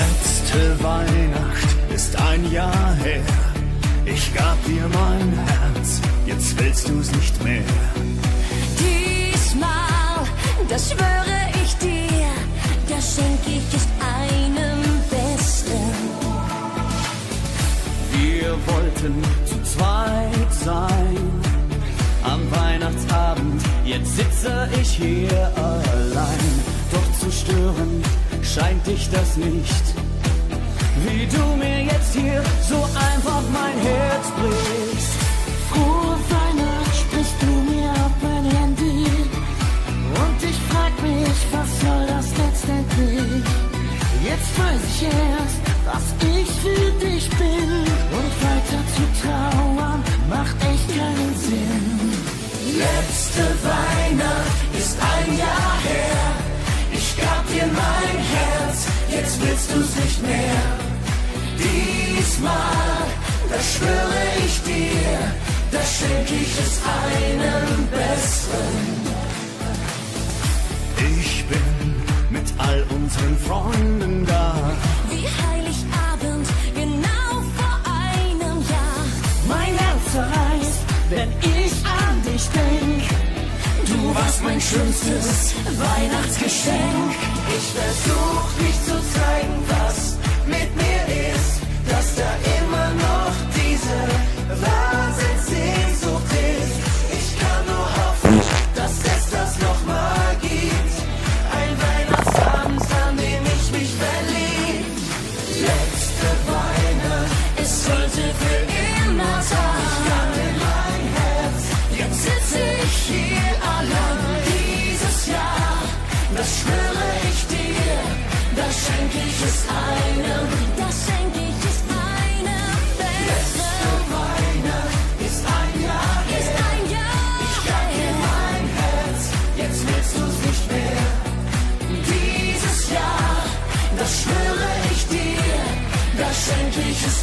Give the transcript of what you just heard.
Letzte Weihnacht ist ein Jahr her. Ich gab dir mein Herz, jetzt willst du's nicht mehr. Diesmal, das schwöre ich dir, das schenk ich es einem Besten. Wir wollten zu zweit sein am Weihnachtsabend, jetzt sitze ich hier allein. Doch zu stören scheint dich das nicht, wie du mir jetzt hier so einfach mein Herz brichst. Frohe Weihnacht sprichst du mir auf mein Handy und ich frag mich, was soll das letztendlich? Jetzt weiß ich erst, was ich für dich bin und weiter zu trauern macht echt keinen Sinn. Letzte Weihnacht ist ein Jahr her. Ich gab dir mein Herz, jetzt willst du's nicht mehr. Diesmal, das schwöre ich dir, das schenk ich es einem Besseren. Ich bin mit all unseren Freunden da. Wie Heiligabend, genau vor einem Jahr. Mein Herz zerreißt, wenn ich an dich denk. Du warst mein schönstes Weihnachtsgeschenk. Ich versuch dich zu zeigen, was mit mir ist, dass da immer noch diese Wahnsinnssehnsucht ist. Ich kann nur hoffen, dass es das nochmal gibt. Ein Weihnachtsabend, an dem ich mich verlieb. Letzte Weihnacht, Es sollte für immer sein. gab dir mein Herz. Jetzt sitze ich hier allein. Dieses Jahr, das schwöre ich dir, das schenk ich es einem, das schenk ich es einem Besseren. Weihnacht ist ein Jahr Ist her. ein Jahr Ich gab dir mein Herz, jetzt willst du's nicht mehr. Dieses Jahr, das schwöre ich dir, das schenk ich es